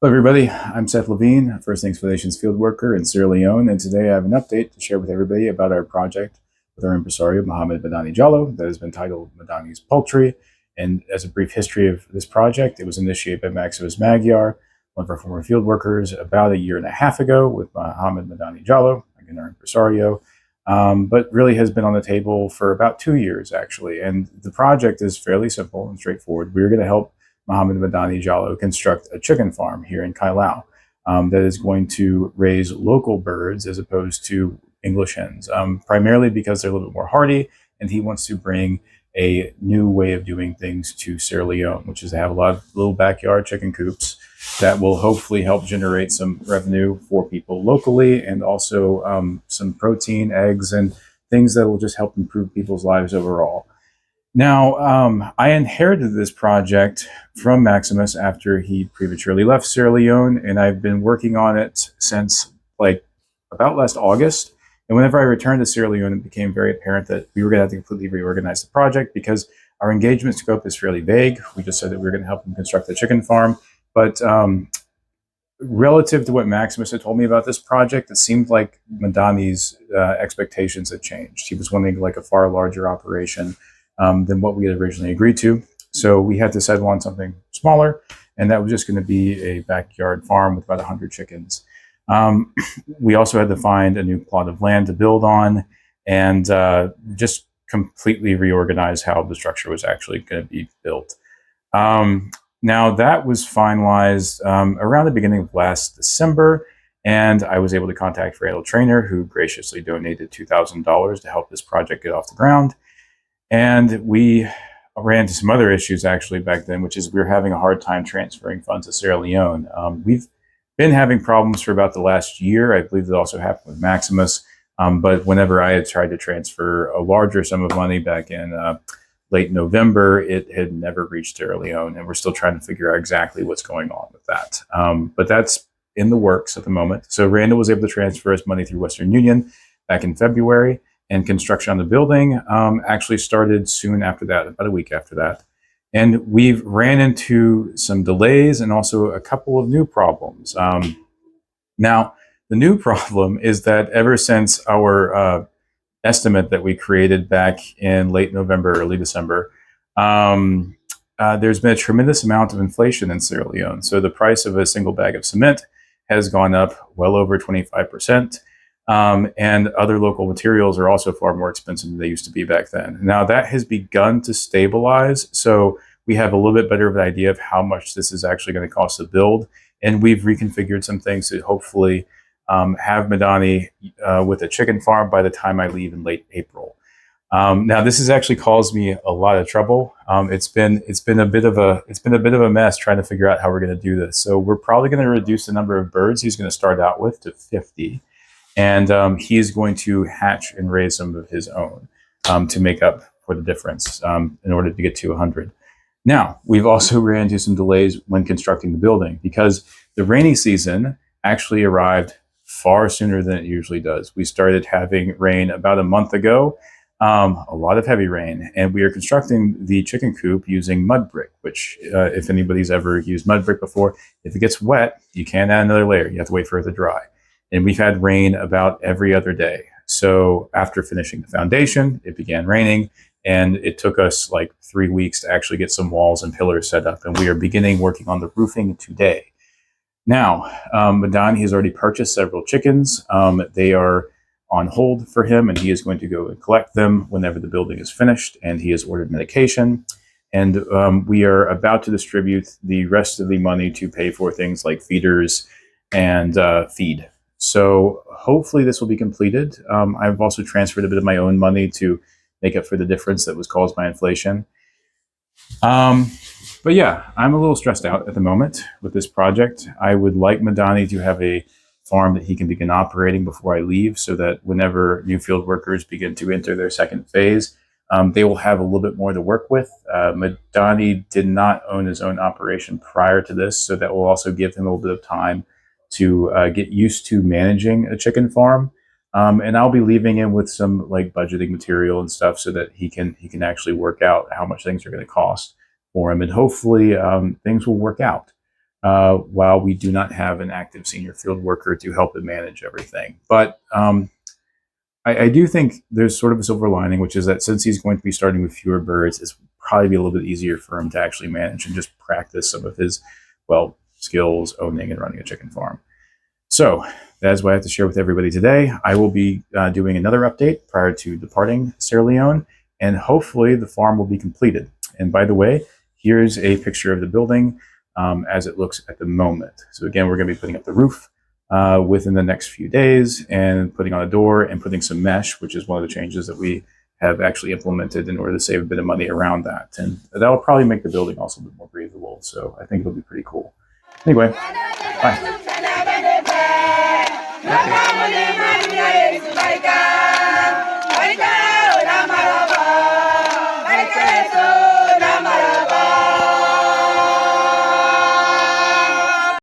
Hello, everybody. I'm Seth Levine, First Things for the Nations field worker in Sierra Leone, and today I have an update to share with everybody about our project with our impresario, Madany that has been titled Madany's Poultry. And as a brief history of this project, it was initiated by Maximus Magyar, one of our former field workers, about a year and a half ago with Madany, again, our impresario, but really has been on the table for about 2 years, actually. And the project is fairly simple and straightforward. We're going to help Madany construct a chicken farm here in Kailahun that is going to raise local birds as opposed to English hens, primarily because they're a little bit more hardy, and he wants to bring a new way of doing things to Sierra Leone, which is to have a lot of little backyard chicken coops that will hopefully help generate some revenue for people locally, and also some protein, eggs, and things that will just help improve people's lives overall. Now, I inherited this project from Maximus after he prematurely left Sierra Leone, and I've been working on it since about last August. And whenever I returned to Sierra Leone, it became very apparent that we were going to have to completely reorganize the project because our engagement scope is fairly vague. We just said that we were going to help him construct the chicken farm. But relative to what Maximus had told me about this project, it seemed like Madany's expectations had changed. He was wanting a far larger operation than what we had originally agreed to. So we had to settle on something smaller, and that was just going to be a backyard farm with about 100 chickens. We also had to find a new plot of land to build on, and just completely reorganize how the structure was actually going to be built. Now that was finalized around the beginning of last December, and I was able to contact Randall Trainer, who graciously donated $2,000 to help this project get off the ground. And we ran into some other issues actually back then, which is we were having a hard time transferring funds to Sierra Leone. We've been having problems for about the last year. I believe it also happened with Maximus. But whenever I had tried to transfer a larger sum of money back in late November, it had never reached Sierra Leone, and we're still trying to figure out exactly what's going on with that. But that's in the works at the moment. So Randall was able to transfer his money through Western Union back in February. And construction on the building actually started soon after that, about a week after that. And we've ran into some delays and also a couple of new problems. Now, the new problem is that ever since our estimate that we created back in late November, early December, there's been a tremendous amount of inflation in Sierra Leone. So the price of a single bag of cement has gone up well over 25%. And other local materials are also far more expensive than they used to be back then. Now that has begun to stabilize, so we have a little bit better of an idea of how much this is actually going to cost to build, and we've reconfigured some things to hopefully have Madany with a chicken farm by the time I leave in late April. Now this has actually caused me a lot of trouble. It's been a bit of a mess trying to figure out how we're going to do this. So we're probably going to reduce the number of birds he's going to start out with to 50. And he is going to hatch and raise some of his own to make up for the difference in order to get to 100. Now, we've also ran into some delays when constructing the building because the rainy season actually arrived far sooner than it usually does. We started having rain about a month ago, a lot of heavy rain, and we are constructing the chicken coop using mud brick, which if anybody's ever used mud brick before, if it gets wet, you can't add another layer. You have to wait for it to dry. And we've had rain about every other day. So after finishing the foundation, it began raining, and it took us 3 weeks to actually get some walls and pillars set up. And we are beginning working on the roofing today. Now, Madany has already purchased several chickens. They are on hold for him, and he is going to go and collect them whenever the building is finished. And he has ordered medication. And we are about to distribute the rest of the money to pay for things like feeders and feed. So hopefully this will be completed. I've also transferred a bit of my own money to make up for the difference that was caused by inflation. But yeah, I'm a little stressed out at the moment with this project. I would like Madany to have a farm that he can begin operating before I leave, so that whenever new field workers begin to enter their second phase, they will have a little bit more to work with. Madany did not own his own operation prior to this, so that will also give him a little bit of time to get used to managing a chicken farm. And I'll be leaving him with some budgeting material and stuff so that he can actually work out how much things are going to cost for him. And hopefully things will work out. while we do not have an active senior field worker to help him manage everything. But I do think there's sort of a silver lining, which is that since he's going to be starting with fewer birds, it's probably be a little bit easier for him to actually manage and just practice some of his, well, skills owning and running a chicken farm. So that is what I have to share with everybody today. I will be doing another update prior to departing Sierra Leone, and hopefully the farm will be completed. And by the way, here's a picture of the building as it looks at the moment. So again, we're going to be putting up the roof within the next few days and putting on a door and putting some mesh, which is one of the changes that we have actually implemented in order to save a bit of money around that. And that will probably make the building also a bit more breathable. So I think it'll be pretty cool. Anyway, bye.